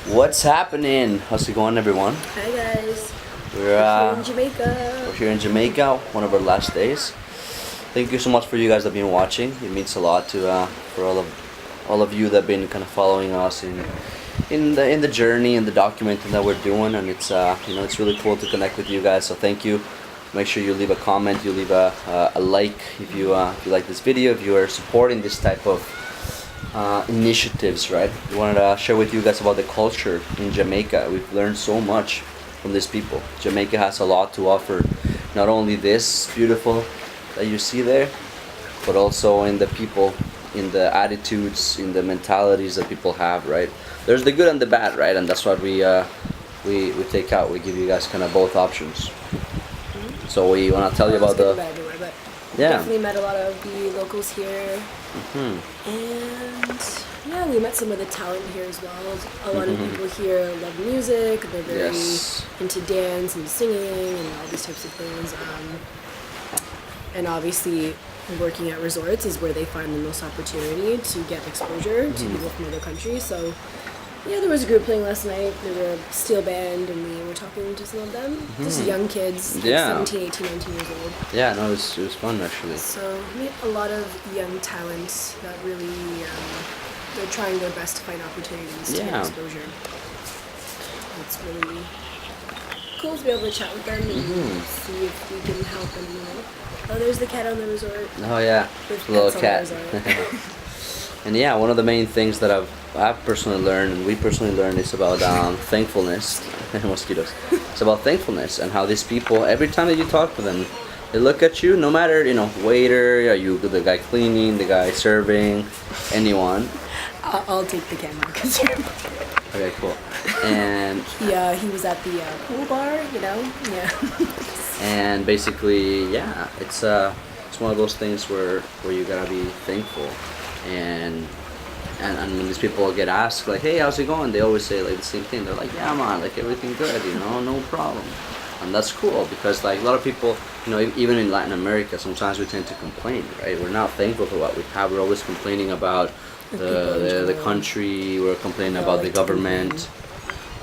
What's happening? How's it going, everyone? Hi guys. We're We're here in Jamaica. we're here in Jamaica, one of our last days. Thank you so much for you guys that have been watching. It means a lot to for all of you that have been kind of following us in the journey and the documenting that we're doing, and it's it's really cool to connect with you guys. So thank you. Make sure you leave a comment, you leave a like if you like this video, if you are supporting this type of initiatives, right? We wanted to share with you guys about the culture in Jamaica. We've learned so much from these people. Jamaica has a lot to offer. Not only this beautiful that you see there, but also in the people, in the attitudes, in the mentalities that people have, right? There's the good and the bad, right? And that's what we take out. We give you guys kind of both options. So we want to tell you about the... Yeah. Definitely met a lot of the locals here. And yeah, we met some of the talent here as well. A lot of people here love music. They're very into dance and singing and all these types of things. And obviously, working at resorts is where they find the most opportunity to get exposure to people from other countries. So yeah, there was a group playing last night. They were a steel band, and we were talking to some of them. Just young kids, like 17, 18, 19 years old. Yeah, no, it was fun actually. So we meet a lot of young talents that really, they're trying their best to find opportunities to get exposure. It's really cool to be able to chat with them and see if we can help them. Oh, there's the cat on the resort. Oh yeah, There's little pets on cat. the resort. And yeah, one of the main things that I've personally learned, and we personally learned, is about thankfulness. Mosquitoes. It's about thankfulness and how these people, every time that you talk to them, they look at you, no matter, waiter, are you the guy cleaning, the guy serving, anyone. I'll take the camera because Okay, cool. And he was at the pool bar, Yeah. and basically, yeah, it's one of those things where you gotta be thankful. And when these people get asked, like, hey, how's it going? They always say, like, the same thing. They're like, yeah, man, like, everything good, no problem. And that's cool because, like, a lot of people, even in Latin America, sometimes we tend to complain, right? We're not thankful for what we have. We're always complaining about the country. We're complaining about the government,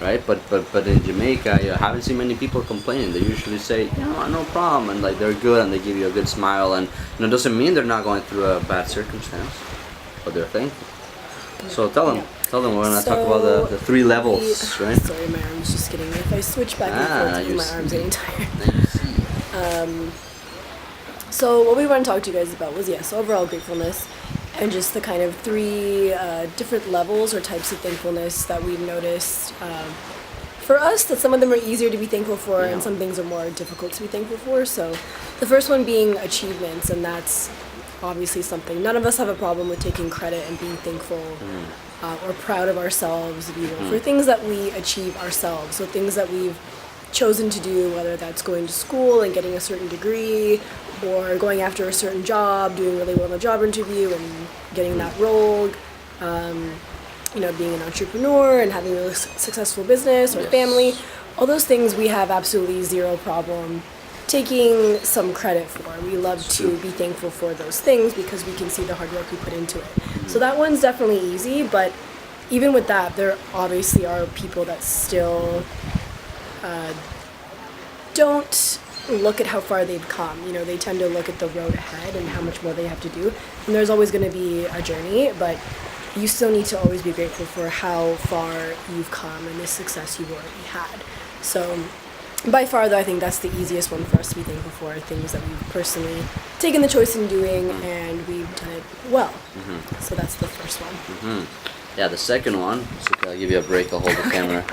right? But in Jamaica, I haven't seen many people complaining. They usually say, yeah, no problem, and like they're good, and they give you a good smile, and it doesn't mean they're not going through a bad circumstance, but they're thankful. So tell them we're gonna talk about the three levels, right? Sorry, my arm's just getting. If I switch back and forth, my arm's getting tired. So what we want to talk to you guys about was overall gratefulness, and just the kind of three different levels or types of thankfulness that we've noticed. For us, that some of them are easier to be thankful for, and some things are more difficult to be thankful for. So the first one being achievements, and that's obviously something none of us have a problem with, taking credit and being thankful or proud of ourselves for things that we achieve ourselves. So things that we've chosen to do, whether that's going to school and getting a certain degree, or going after a certain job, doing really well in a job interview and getting that role, being an entrepreneur and having a really successful business or family. All those things we have absolutely zero problem taking some credit for. We love to be thankful for those things because we can see the hard work we put into it. So that one's definitely easy, but even with that, there obviously are people that still don't look at how far they've come. They tend to look at the road ahead and how much more they have to do. And there's always going to be a journey, but you still need to always be grateful for how far you've come and the success you've already had. So by far, though, I think that's the easiest one for us to be thankful for, things that we've personally taken the choice in doing, and we've done it well. So that's the first one. Yeah, the second one, I'll give you a break, I'll hold the camera.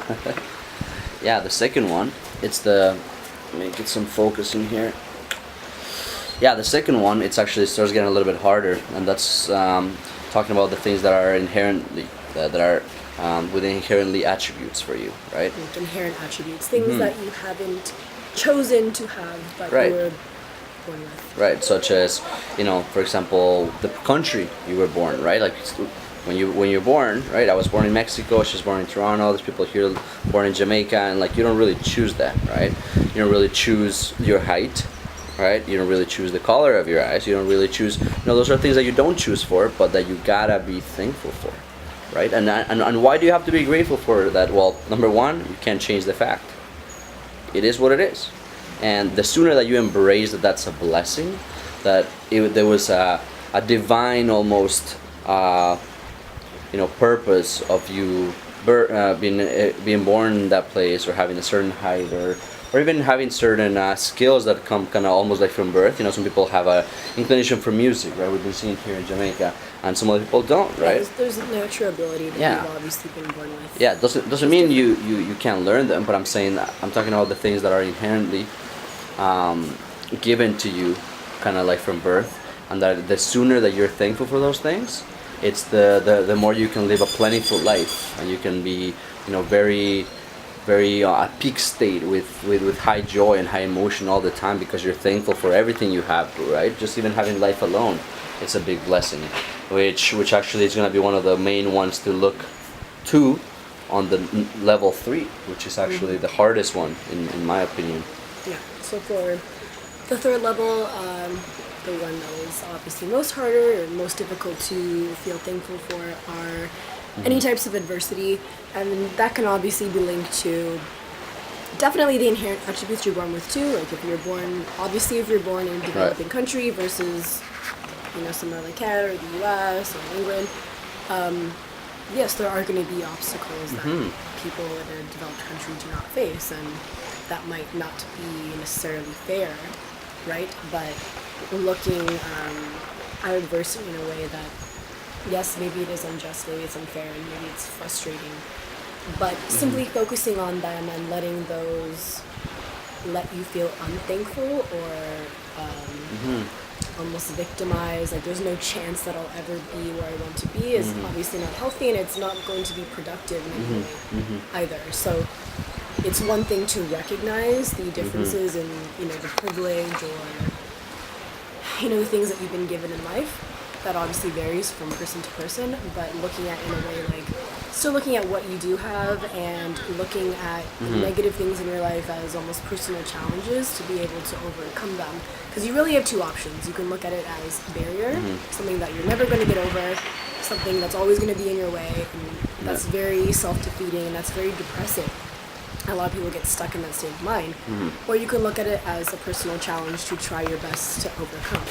Yeah, the second one, let me get some focus in here. Yeah, the second one, it starts getting a little bit harder, and that's talking about the things that are inherently, within inherently attributes for you, right? Like inherent attributes, things that you haven't chosen to have, but you were born with. Right, such as, for example, the country you were born, right? Like when you're born, right? I was born in Mexico, she's born in Toronto, there's people here born in Jamaica, and like you don't really choose that, right? You don't really choose your height, right? You don't really choose the color of your eyes. You don't really choose, those are things that you don't choose for, but that you gotta be thankful for, right? And why do you have to be grateful for that? Well, number one, you can't change the fact. It is what it is. And the sooner that you embrace that that's a blessing, that there was a divine almost purpose of you being born in that place, or having a certain height, or even having certain skills that come kind of almost like from birth. Some people have a inclination for music, right? We've been seeing here in Jamaica, and some other people don't, right? Yeah, there's a natural ability that you've obviously been born with. Yeah, doesn't mean you can't learn them, but I'm talking about the things that are inherently given to you, kind of like from birth, and that the sooner that you're thankful for those things, it's the more you can live a plentiful life, and you can be very at peak state with high joy and high emotion all the time, because you're thankful for everything you have, right? Just even having life alone, it's a big blessing, which actually is going to be one of the main ones to look to on the level 3, which is actually the hardest one in my opinion. Yeah, so for the third level, the one that is obviously most harder or most difficult to feel thankful for are any types of adversity, and that can obviously be linked to definitely the inherent attributes you're born with too. Like if you're born in a developing country versus somewhere like Canada or the US or England, yes, there are going to be obstacles that people in a developed country do not face, and that might not be necessarily fair, right? But looking at adversity in a way that, yes, maybe it is unjust, maybe it's unfair, and maybe it's frustrating, but simply focusing on them and letting those let you feel unthankful or almost victimized, like there's no chance that I'll ever be where I want to be, is obviously not healthy, and it's not going to be productive in any way either. So it's one thing to recognize the differences in the privilege or the things that you've been given in life. That obviously varies from person to person, but looking at in a way like still looking at what you do have and looking at the negative things in your life as almost personal challenges to be able to overcome them. Because you really have two options. You can look at it as a barrier, something that you're never going to get over, something that's always going to be in your way, and that's very self-defeating and that's very depressive. A lot of people get stuck in that state of mind. Or you can look at it as a personal challenge to try your best to overcome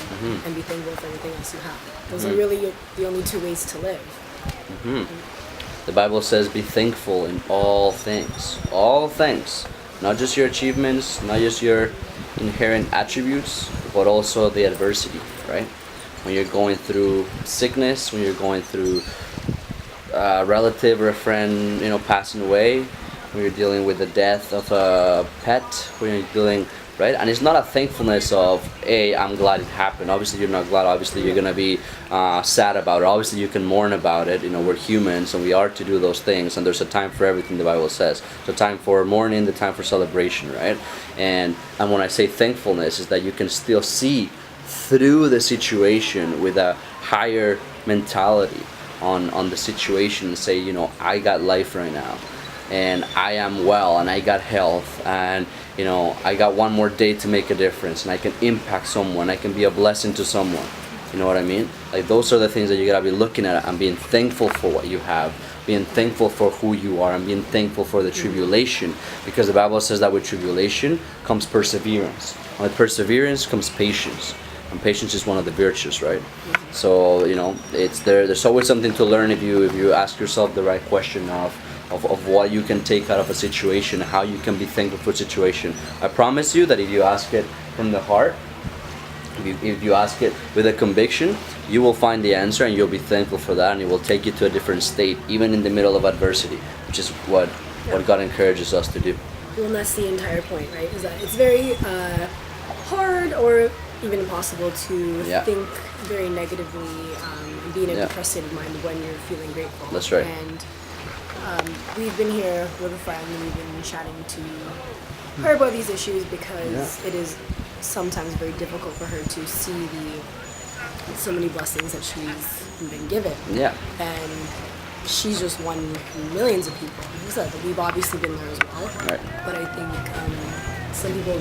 and be thankful for everything else you have. Those are really the only two ways to live. The Bible says, be thankful in all things. All things. Not just your achievements, not just your inherent attributes, but also the adversity, right? When you're going through sickness, when you're going through a relative or a friend, passing away, when you're dealing with the death of a pet, when you're dealing, right? And it's not a thankfulness of, hey, I'm glad it happened. Obviously you're not glad, obviously you're gonna be sad about it, obviously you can mourn about it. We're humans and we are to do those things, and there's a time for everything, the Bible says. So time for mourning, the time for celebration, right? And when I say thankfulness, is that you can still see through the situation with a higher mentality on the situation, and say, I got life right now, and I am well, and I got health, and I got one more day to make a difference, and I can impact someone, I can be a blessing to someone. You know what I mean? Like, those are the things that you gotta be looking at and being thankful for what you have, being thankful for who you are, and being thankful for the tribulation, because the Bible says that with tribulation comes perseverance, and with perseverance comes patience, and patience is one of the virtues, right? So there's always something to learn if you ask yourself the right question of what you can take out of a situation, how you can be thankful for a situation. I promise you that if you ask it from the heart, if you ask it with a conviction, you will find the answer, and you'll be thankful for that, and it will take you to a different state, even in the middle of adversity, which is what God encourages us to do. Well, and that's the entire point, right? Is that it's very hard or even impossible to think very negatively and be in a depressed state of mind when you're feeling grateful. That's right. And we've been here with a friend, and we've been chatting to her about these issues because it is sometimes very difficult for her to see so many blessings that she's been given. Yeah. And she's just one of millions of people. Like you said, we've obviously been there as well. Right. But I think some people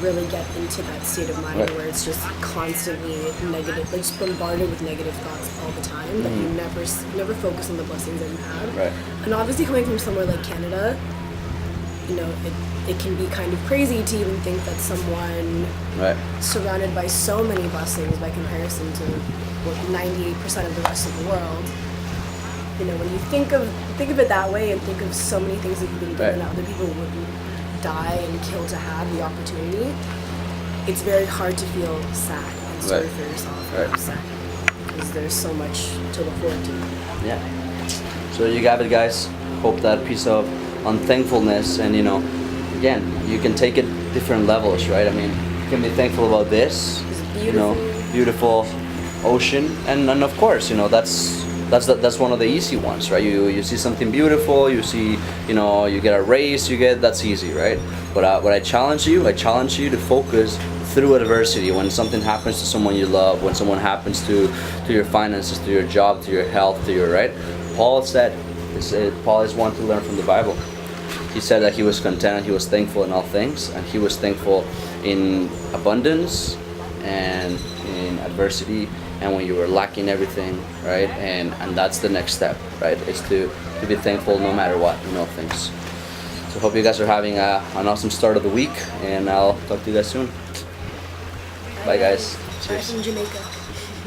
really get into that state of mind Right. where it's just constantly negative, like just bombarded with negative thoughts all the time, that you never focus on the blessings that you have. Right. And obviously coming from somewhere like Canada, you know, it can be kind of crazy to even think that someone Right. surrounded by so many blessings by comparison to 98% of the rest of the world. You know, when you think of it that way and think of so many things that you've been given that other people wouldn't die and kill to have the opportunity, it's very hard to feel sad and sorry for yourself and upset, because there's so much to look forward to. Yeah. So you got it, guys. Hope that piece of unthankfulness, and you know, again, you can take it different levels, right? I mean, you can be thankful about this, you know, beautiful ocean, and of course, you know, that's one of the easy ones, right? You see something beautiful, you see, you know, you get a raise, that's easy, right? But what I challenge you to focus through adversity. When something happens to someone you love, when someone happens to your finances, to your job, to your health, to your, right? Paul is one to learn from the Bible. He said that he was content, he was thankful in all things, and he was thankful in abundance and in adversity, and when you were lacking everything, right? And that's the next step, right? It's to be thankful no matter what, in all things. So hope you guys are having an awesome start of the week, and I'll talk to you guys soon. Bye guys. Bye from Jamaica.